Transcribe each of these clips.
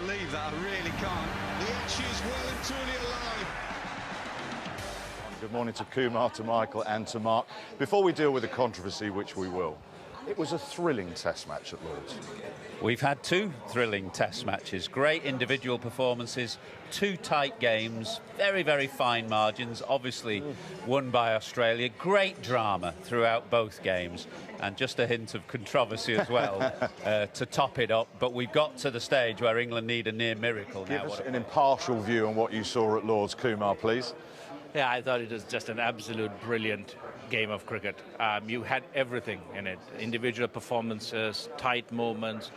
believe that, I really can't. The edge is well and truly alive. Good morning to Kumar, to Michael and to Mark. Before we deal with the controversy, which we will, it was a thrilling test match at Lord's. We've had two thrilling test matches, great individual performances, two tight games, very, very fine margins, obviously won by Australia. Great drama throughout both games, and just a hint of controversy as well to top it up. But we've got to the stage where England need a near miracle now. Give us an impartial view on what you saw at Lord's, Kumar, please. Yeah, I thought it was just an absolute brilliant game of cricket. You had everything in it. Individual performances, tight moments,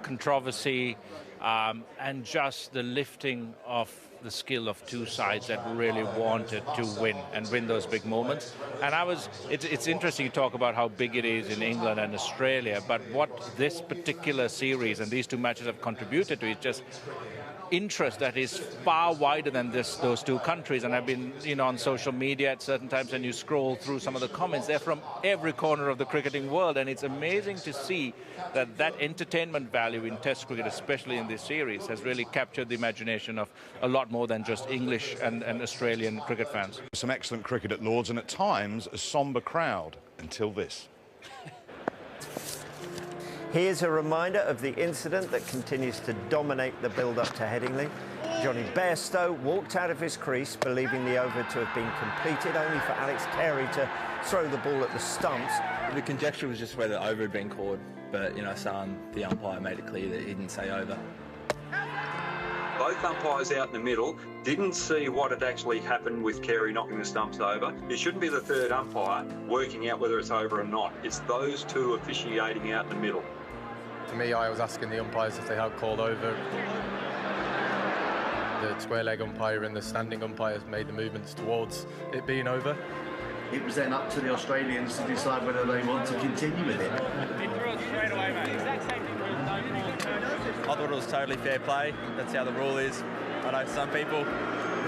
controversy, and just the lifting of the skill of two sides that really wanted to win those big moments. And it's interesting to talk about how big it is in England and Australia, but what this particular series and these two matches have contributed to is just interest that is far wider than those two countries. And I've been, on social media at certain times, and you scroll through some of the comments. They're from every corner of the cricketing world, and it's amazing to see that entertainment value in Test cricket, especially in this series, has really captured the imagination of a lot more than just English and Australian cricket fans. Some excellent cricket at Lord's, and at times a sombre crowd, until this. Here's a reminder of the incident that continues to dominate the build-up to Headingley. Jonny Bairstow walked out of his crease, believing the over to have been completed, only for Alex Carey to throw the ball at the stumps. The conjecture was just whether over had been called, but, the umpire made it clear that he didn't say over. Both umpires out in the middle didn't see what had actually happened with Carey knocking the stumps over. It shouldn't be the third umpire working out whether it's over or not. It's those two officiating out in the middle. To me, I was asking the umpires if they had called over. The square leg umpire and the standing umpires made the movements towards it being over. It was then up to the Australians to decide whether they want to continue with it. He threw it straight away, mate. Exact same thing. I thought it was totally fair play. That's how the rule is. I know some people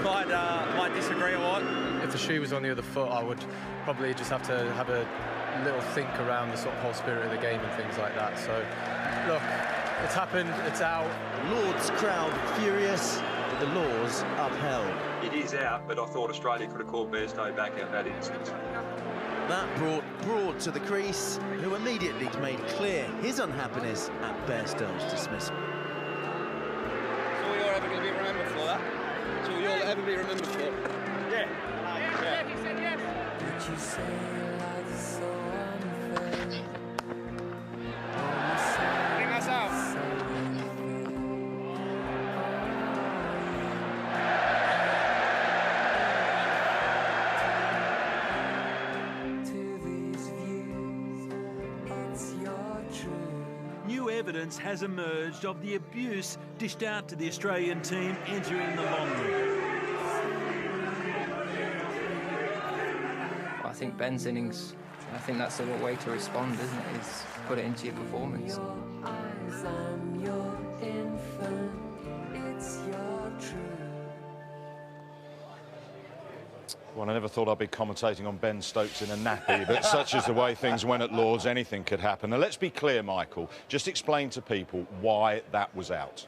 might disagree or what. If the shoe was on the other foot, I would probably just have to have a little think around the sort of whole spirit of the game and things like that. So, look, it's happened, it's out. Lord's crowd furious, but the law's upheld. It is out, but I thought Australia could have called Bairstow back at that instance. That brought Broad to the crease, who immediately made clear his unhappiness at Bairstow's dismissal. So we all ever going to be remembered for that? So we all ever be remembered for? Yeah. Yeah, he said yes. Did you say love so unfair? Bring us out. New evidence has emerged of the abuse dished out to the Australian team entering the long run. I think Ben's innings, I think that's the way to respond, isn't it? Is put it into your performance. Well, I never thought I'd be commentating on Ben Stokes in a nappy, but such is the way things went at Lord's, anything could happen. Now, let's be clear, Michael. Just explain to people why that was out.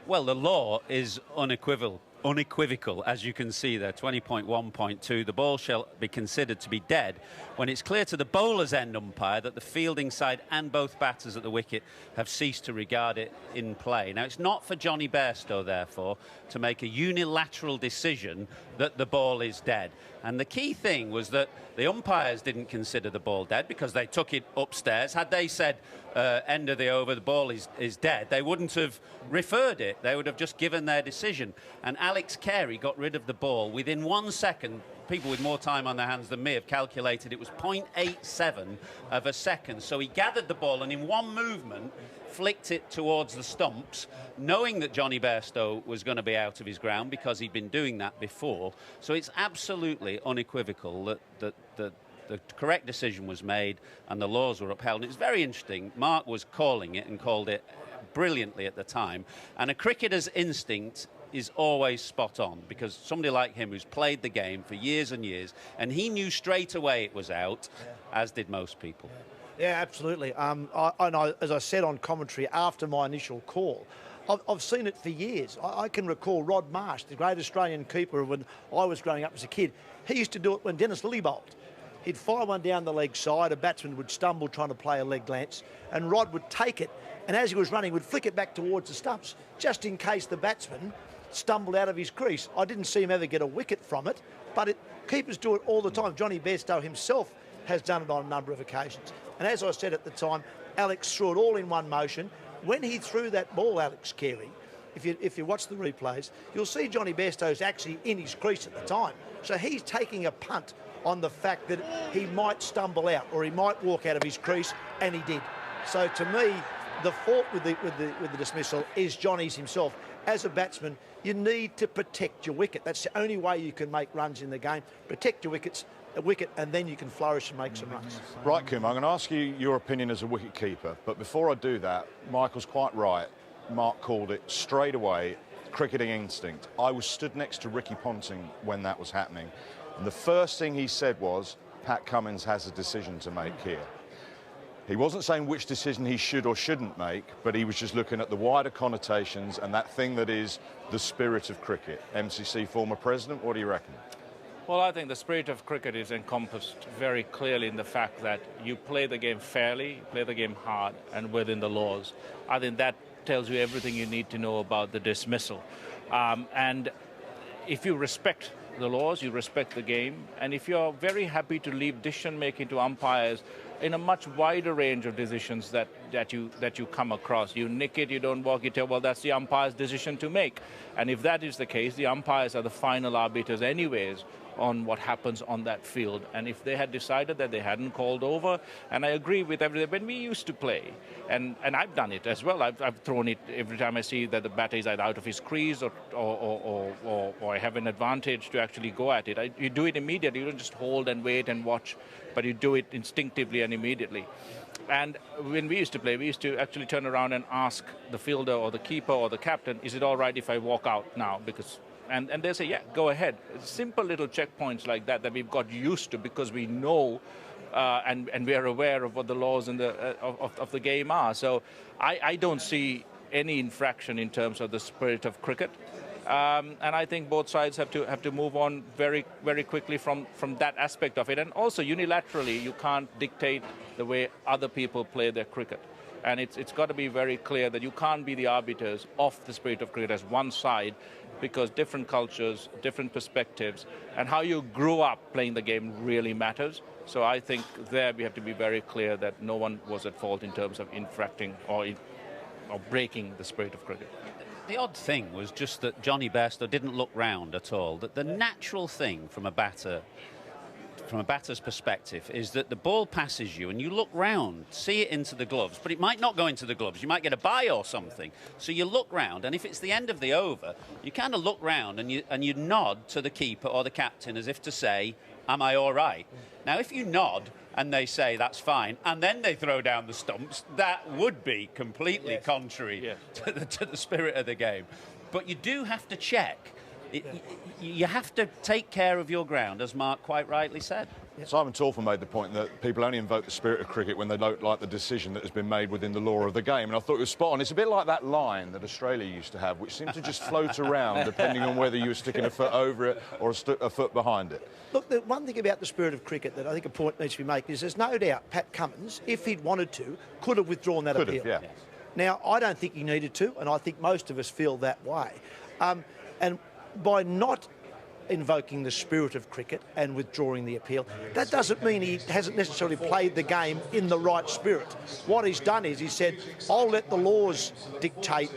Well, the law is unequivocal, as you can see there, 20.1.2. The ball shall be considered to be dead when it's clear to the bowler's end umpire that the fielding side and both batters at the wicket have ceased to regard it in play. Now, it's not for Jonny Bairstow, therefore, to make a unilateral decision that the ball is dead. And the key thing was that the umpires didn't consider the ball dead because they took it upstairs. Had they said, end of the over, the ball is dead, they wouldn't have referred it. They would have just given their decision. And Alex Carey got rid of the ball within 1 second. People with more time on their hands than me have calculated it was 0.87 of a second. So he gathered the ball and in one movement flicked it towards the stumps, knowing that Jonny Bairstow was going to be out of his ground because he'd been doing that before. So it's absolutely unequivocal that the correct decision was made and the laws were upheld. And it's very interesting. Mark was calling it and called it brilliantly at the time. And a cricketer's instinct is always spot on, because somebody like him who's played the game for years and years, and he knew straight away it was out, as did most people. Yeah, absolutely. As I said on commentary after my initial call, I've seen it for years. I can recall Rod Marsh, the great Australian keeper when I was growing up as a kid. He used to do it when Dennis Lilly bowled. He'd fire one down the leg side, a batsman would stumble trying to play a leg glance, and Rod would take it, and as he was running, would flick it back towards the stumps, just in case the batsman stumbled out of his crease. I didn't see him ever get a wicket from it, but keepers do it all the time. Jonny Bairstow himself has done it on a number of occasions. And as I said at the time, Alex threw it all in one motion. When he threw that ball, Alex Carey, if you watch the replays, you'll see Jonny Bairstow's actually in his crease at the time. So he's taking a punt on the fact that he might stumble out or he might walk out of his crease, and he did. So to me, the fault with the dismissal is Jonny's himself. As a batsman, you need to protect your wicket. That's the only way you can make runs in the game. Protect your wicket, and then you can flourish and make some runs. Right, Kumar, I'm going to ask you your opinion as a wicket keeper, but before I do that, Michael's quite right. Mark called it straight away, cricketing instinct. I was stood next to Ricky Ponting when that was happening, and the first thing he said was, Pat Cummins has a decision to make here. He wasn't saying which decision he should or shouldn't make, but he was just looking at the wider connotations and that thing that is the spirit of cricket. MCC former president, what do you reckon? Well, I think the spirit of cricket is encompassed very clearly in the fact that you play the game fairly, you play the game hard and within the laws. I think that tells you everything you need to know about the dismissal. And if you respect the laws, you respect the game, and if you're very happy to leave decision-making to umpires in a much wider range of decisions that you come across. You nick it, you don't walk, you tell, well, that's the umpire's decision to make. And if that is the case, the umpires are the final arbiters anyways on what happens on that field. And if they had decided that they hadn't called over, and I agree with everything, when we used to play, and I've done it as well, I've thrown it every time I see that the batter is either out of his crease or I have an advantage to actually go at it. You do it immediately, you don't just hold and wait and watch, but you do it instinctively and immediately. And when we used to play, we used to actually turn around and ask the fielder or the keeper or the captain, is it all right if I walk out now? Because and they say, yeah, go ahead. Simple little checkpoints like that we've got used to because we know and we are aware of what the laws in of the game are. So I don't see any infraction in terms of the spirit of cricket. And I think both sides have to move on very, very quickly from that aspect of it. And also unilaterally, you can't dictate the way other people play their cricket. And it's got to be very clear that you can't be the arbiters of the spirit of cricket as one side, because different cultures, different perspectives, and how you grew up playing the game really matters. So I think there we have to be very clear that no one was at fault in terms of infracting or breaking the spirit of cricket. The odd thing was just that Jonny Bairstow didn't look round at all. That the natural thing from a batter's perspective is that the ball passes you and you look round, see it into the gloves, but it might not go into the gloves. You might get a bye or something. So you look round, and if it's the end of the over, you kind of look round and you nod to the keeper or the captain as if to say, am I all right? Now, if you nod and they say that's fine, and then they throw down the stumps, that would be completely contrary to the spirit of the game. But you do have to check. You have to take care of your ground, as Mark quite rightly said. Simon Torfer made the point that people only invoke the spirit of cricket when they don't like the decision that has been made within the law of the game, and I thought it was spot on. It's a bit like that line that Australia used to have, which seemed to just float around depending on whether you were sticking a foot over it or a foot behind it. Look, the one thing about the spirit of cricket that I think a point needs to be made is there's no doubt Pat Cummins, if he'd wanted to, could have withdrawn that appeal. Yeah. Now, I don't think he needed to, and I think most of us feel that way. And by not invoking the spirit of cricket and withdrawing the appeal, that doesn't mean he hasn't necessarily played the game in the right spirit. What he's done is he said, I'll let the laws dictate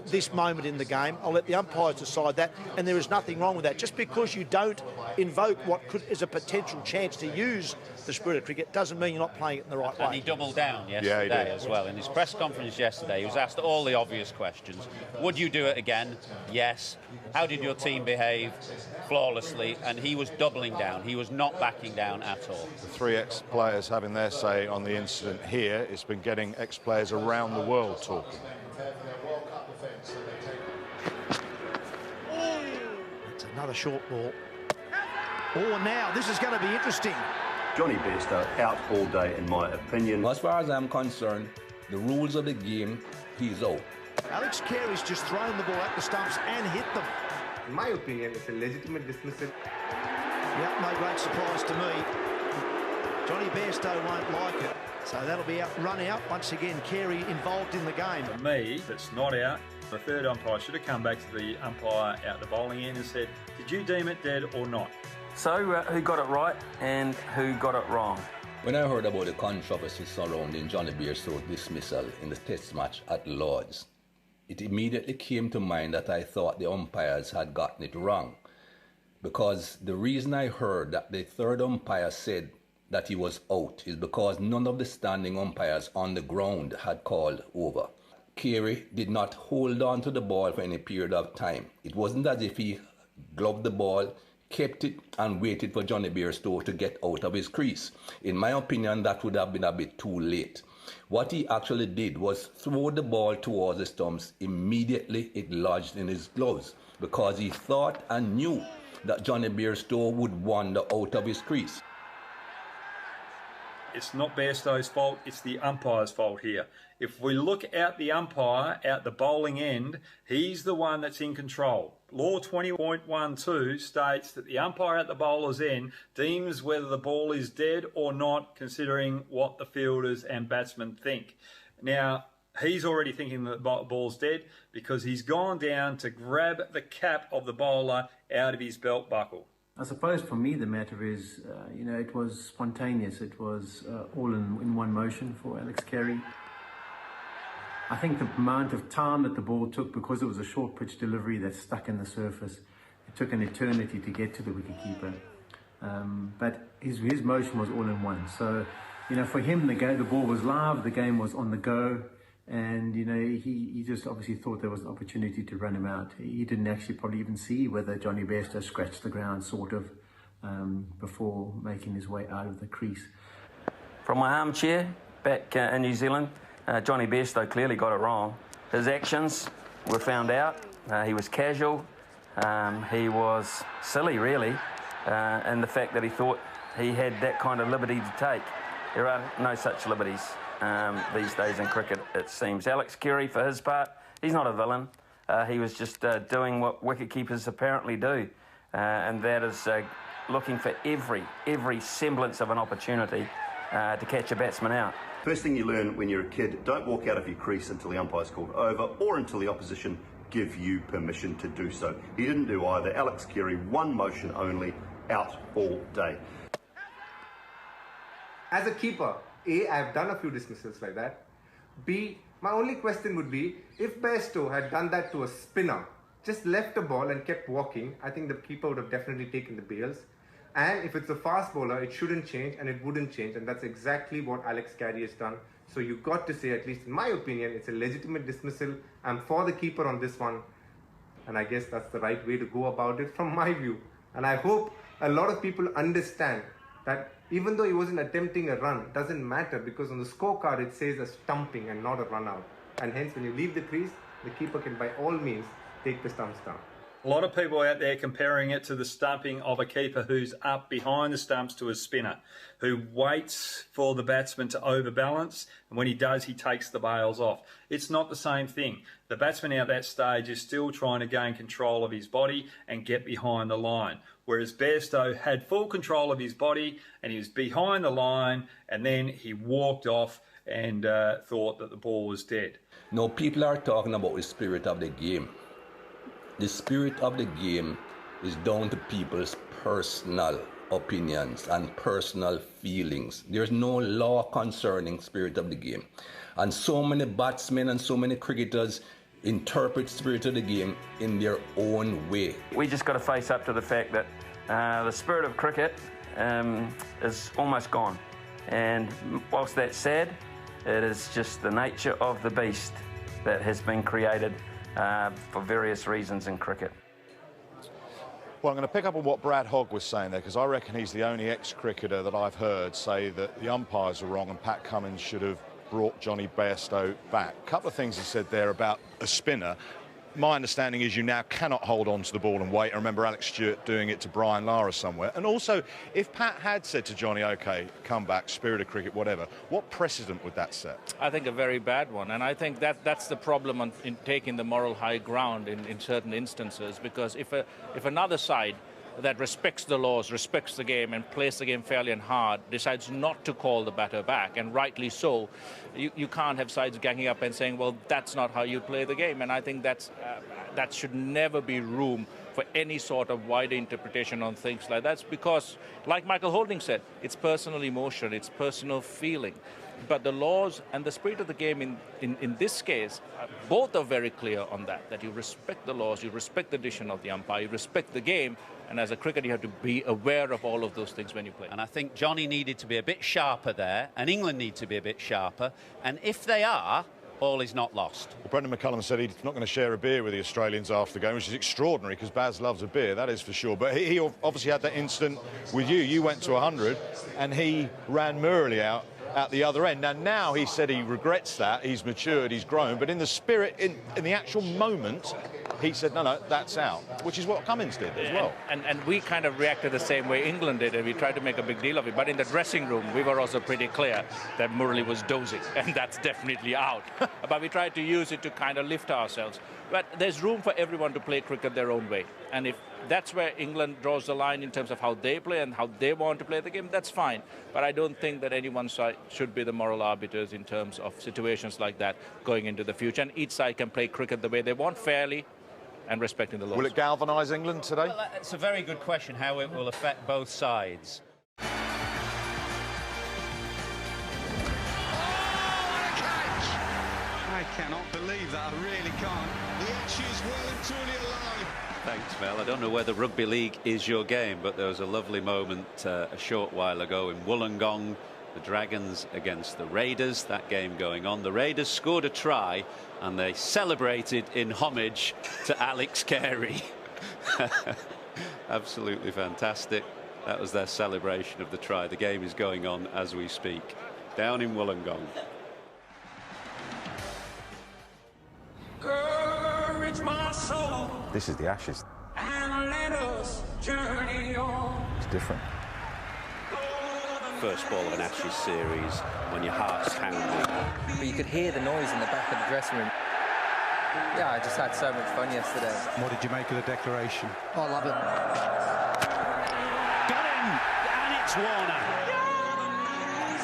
this moment in the game. I'll let the umpires decide that, and there is nothing wrong with that. Just because you don't invoke what is a potential chance to use the spirit of cricket doesn't mean you're not playing it in the right way. And he doubled down yesterday as well. In his press conference yesterday, he was asked all the obvious questions. Would you do it again? Yes. How did your team behave? Flawlessly. And he was doubling down. He was not backing down at all. The three ex-players having their say on the incident here. It's been getting ex-players around the world talking. That's another short ball. Oh, now this is going to be interesting. Jonny Bairstow out all day, in my opinion. As far as I'm concerned, the rules of the game, he's out. Alex Carey's just thrown the ball at the stumps and hit them. In my opinion, it's a legitimate dismissal. Yep, no great surprise to me. Jonny Bairstow won't like it. So that'll be run out. Once again, Carey involved in the game. For me, that's not out. The third umpire should have come back to the umpire out the bowling end and said, did you deem it dead or not? So who got it right and who got it wrong? When I heard about the controversy surrounding Jonny Bairstow's dismissal in the test match at Lord's, it immediately came to mind that I thought the umpires had gotten it wrong. Because the reason I heard that the third umpire said that he was out is because none of the standing umpires on the ground had called over. Carey did not hold on to the ball for any period of time. It wasn't as if he gloved the ball, kept it and waited for Jonny Bairstow to get out of his crease. In my opinion, that would have been a bit too late. What he actually did was throw the ball towards the stumps. Immediately it lodged in his gloves because he thought and knew that Jonny Bairstow would wander out of his crease. It's not Bairstow's fault, it's the umpire's fault here. If we look at the umpire at the bowling end, he's the one that's in control. Law 20.12 states that the umpire at the bowler's end deems whether the ball is dead or not, considering what the fielders and batsmen think. Now, he's already thinking that the ball's dead because he's gone down to grab the cap of the bowler out of his belt buckle. I suppose for me the matter is, it was spontaneous. It was all in one motion for Alex Carey. I think the amount of time that the ball took, because it was a short pitch delivery that stuck in the surface, it took an eternity to get to the wicketkeeper. But his motion was all in one. So, for him, the ball was live, the game was on the go. And, he just obviously thought there was an opportunity to run him out. He didn't actually probably even see whether Jonny Bairstow scratched the ground, sort of, before making his way out of the crease. From my armchair back in New Zealand, Jonny Bairstow clearly got it wrong. His actions were found out. He was casual. He was silly, really, in the fact that he thought he had that kind of liberty to take. There are no such liberties these days in cricket, it seems. Alex Carey, for his part, he's not a villain. He was just doing what wicketkeepers apparently do, and that is looking for every semblance of an opportunity to catch a batsman out. First thing you learn when you're a kid, don't walk out of your crease until the umpire's called over or until the opposition give you permission to do so. He didn't do either. Alex Carey, one motion only, out all day. As a keeper, A, I've done a few dismissals like that. B, my only question would be, if Bairstow had done that to a spinner, just left the ball and kept walking, I think the keeper would have definitely taken the bails. And if it's a fast bowler, it shouldn't change and it wouldn't change. And that's exactly what Alex Carey has done. So you've got to say, at least in my opinion, it's a legitimate dismissal. I'm for the keeper on this one. And I guess that's the right way to go about it from my view. And I hope a lot of people understand that even though he wasn't attempting a run, it doesn't matter, because on the scorecard it says a stumping and not a run out. And hence when you leave the crease, the keeper can by all means take the stumps down. A lot of people out there comparing it to the stumping of a keeper who's up behind the stumps to a spinner, who waits for the batsman to overbalance, and when he does, he takes the bails off. It's not the same thing. The batsman at that stage is still trying to gain control of his body and get behind the line, whereas Bairstow had full control of his body and he was behind the line, and then he walked off and thought that the ball was dead. Now, people are talking about the spirit of the game. The spirit of the game is down to people's personal opinions and personal feelings. There's no law concerning spirit of the game. And so many batsmen and so many cricketers interpret spirit of the game in their own way. We just got to face up to the fact that the spirit of cricket is almost gone. And whilst that's sad, it is just the nature of the beast that has been created for various reasons in cricket. Well, I'm going to pick up on what Brad Hogg was saying there, because I reckon he's the only ex-cricketer that I've heard say that the umpires are wrong and Pat Cummins should have brought Jonny Bairstow back. A couple of things he said there about a spinner. my understanding is you now cannot hold on to the ball and wait. I remember Alex Stewart doing it to Brian Lara somewhere. And also, if Pat had said to Johnny, OK, come back, spirit of cricket, whatever, what precedent would that set? I think a very bad one. And I think that's the problem in taking the moral high ground in certain instances. Because if another side that respects the laws, respects the game and plays the game fairly and hard, decides not to call the batter back, and rightly so, you can't have sides ganging up and saying, well, that's not how you play the game. And I think that should never be room for any sort of wider interpretation on things like that. That's because, like Michael Holding said, it's personal emotion, it's personal feeling. But the laws and the spirit of the game in this case, both are very clear on that you respect the laws, you respect the decision of the umpire, you respect the game, and as a cricketer you have to be aware of all of those things when you play. And I think Johnny needed to be a bit sharper there, and England need to be a bit sharper, and if they are, all is not lost. Well, Brendan McCullum said he's not going to share a beer with the Australians after the game, which is extraordinary because Baz loves a beer, that is for sure. But he obviously had that incident with you. You went to 100 and he ran Murley out at the other end. Now he said he regrets that. He's matured, he's grown. But in the spirit, in the actual moment, he said, no, that's out, which is what Cummins did as well. And we kind of reacted the same way England did, and we tried to make a big deal of it. But in the dressing room, we were also pretty clear that Murley was dozing, and that's definitely out. But we tried to use it to kind of lift ourselves. But there's room for everyone to play cricket their own way. And if that's where England draws the line in terms of how they play and how they want to play the game, that's fine. But I don't think that any one side should be the moral arbiters in terms of situations like that going into the future. And each side can play cricket the way they want, fairly, and respecting the laws. Will it galvanise England today? Well, it's a very good question, how it will affect both sides. I cannot believe that, I really can't. The Ashes well and truly alive. Thanks, Mel. I don't know whether rugby league is your game, but there was a lovely moment a short while ago in Wollongong. The Dragons against the Raiders, that game going on. The Raiders scored a try and they celebrated in homage to Alex Carey. Absolutely fantastic. That was their celebration of the try. The game is going on as we speak, down in Wollongong. Courage, my soul, This is the Ashes. and let us journey on. It's different. First ball of an Ashes series when your heart's pounding. But you could hear the noise in the back of the dressing room. Yeah, I just had so much fun yesterday. What did you make of the declaration? I love it. Got him, and it's Warner.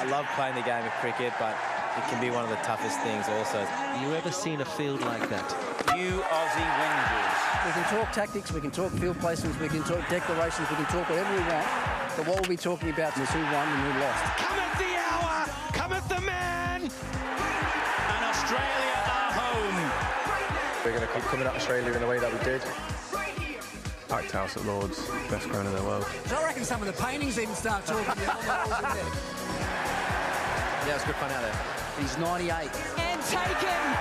I love playing the game of cricket, but it can be one of the toughest things also. You ever seen a field like that? You Aussie wingers. We can talk tactics, we can talk field placements, we can talk declarations, we can talk whatever we want. But what we'll be talking about is who won and who lost. Cometh the hour, cometh the man. And Australia are home. We're going to keep coming at Australia in the way that we did. Packed house at Lord's, best ground in the world. So I reckon some of the paintings even start talking about what in there. Yeah, it was good fun out there. He's 98. And taken.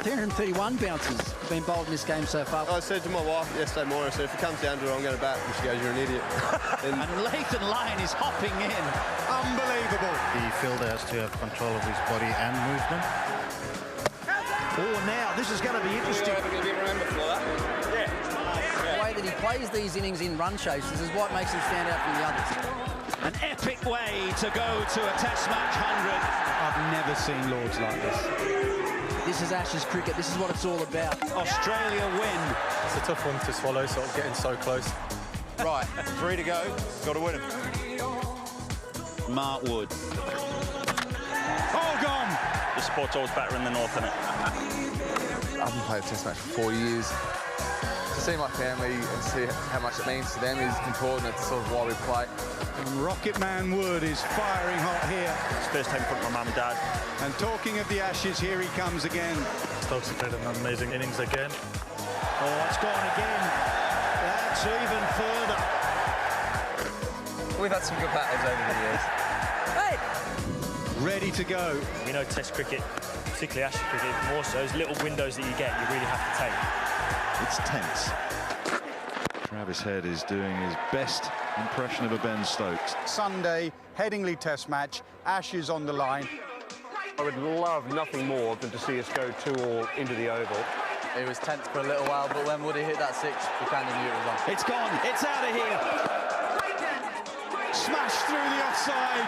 331 bounces have been bowled in this game so far. I said to my wife yesterday morning, I said, if it comes down to it, I'm going to bat. And she goes, you're an idiot. And Lathan Lyon is hopping in. Unbelievable. The fielder has to have control of his body and movement. Oh, now, this is going to be interesting. The way that he plays these innings in run chases is what makes him stand out from the others. An epic way to go to a Test match 100. I've never seen Lords like this. This is Ashes cricket. This is what it's all about. Australia win. It's a tough one to swallow, sort of getting so close. Right, 3 to go. Got to win him. Mark Wood. All gone. The sport's always better in the north, isn't it? I haven't played a Test match for 4 years. To see my family and see how much it means to them is important. It's sort of why we play. And Rocket Man Wood is firing hot here. It's first time in front of my mum and dad. And talking of the Ashes, here he comes again. Stokes have played an amazing innings again. Oh, it's gone again. That's even further. We've had some good batters over the years. Hey! Ready to go. We know Test cricket, particularly Ashes cricket, more so, those little windows that you get, you really have to take. It's tense. Travis Head is doing his best impression of a Ben Stokes. Sunday, Headingley Test match, Ashes on the line. I would love nothing more than to see us go 2-all into the Oval. It was tense for a little while, but when Woody hit that 6, we kind of knew it was on. It's gone. It's out of here. Smashed through the offside,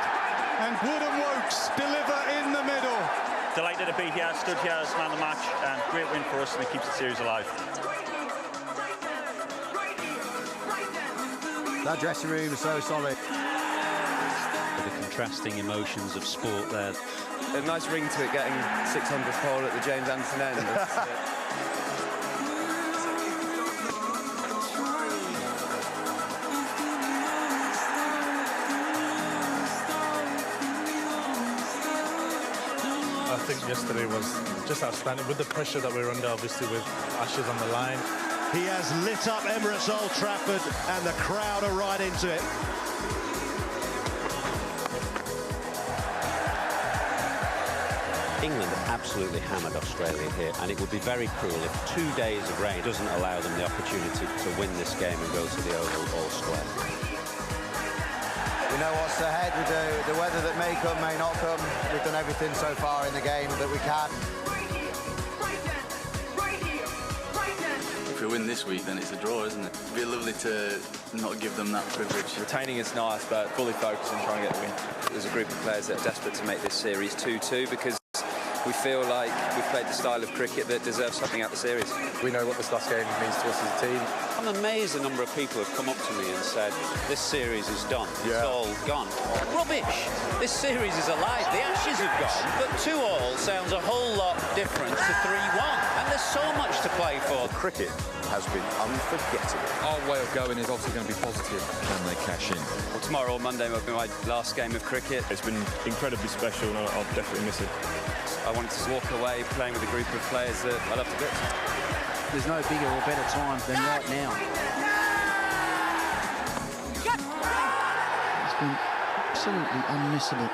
and Wood and Wokes deliver in the middle. Delighted to be here, stood here as man of the match, and great win for us, and it keeps the series alive. That dressing room is so solid. The contrasting emotions of sport there. A nice ring to it, getting 600th pole at the James Anderson end. I think yesterday was just outstanding with the pressure that we were under, obviously with Ashes on the line. He has lit up Emirates Old Trafford, and the crowd are right into it. England have absolutely hammered Australia here, and it would be very cruel if 2 days of rain doesn't allow them the opportunity to win this game and go to the Oval all square. We know what's ahead. We do the weather that may come, may not come. We've done everything so far in the game that we can. If we win this week, then it's a draw, isn't it? It'd be lovely to not give them that privilege. Retaining is nice, but fully focused on trying to get the win. There's a group of players that are desperate to make this series 2-2 because we feel like we've played the style of cricket that deserves something out of the series. We know what this last game means to us as a team. I'm amazed the number of people have come up to me and said, this series is done, it's all gone. Rubbish! This series is alive, the Ashes have gone, but 2-2 sounds a whole lot different to 3-1, and there's so much to play for. Cricket has been unforgettable. Our way of going is obviously going to be positive. Can they cash in? Well, tomorrow or Monday will be my last game of cricket. It's been incredibly special, and I'll definitely miss it. I wanted to walk away playing with a group of players that I love to bits. There's no bigger or better time than right now. It's been absolutely unmissable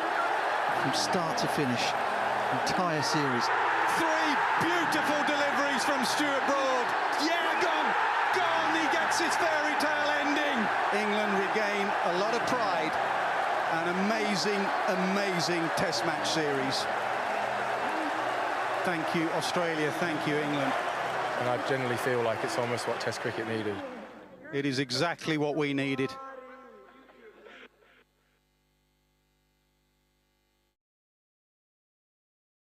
from start to finish, entire series. 3 beautiful deliveries from Stuart Broad. Yeah, gone! He gets his fairy tale ending. England regain a lot of pride. An amazing Test match series. Thank you, Australia. Thank you, England. And I generally feel like it's almost what Test cricket needed. It is exactly what we needed.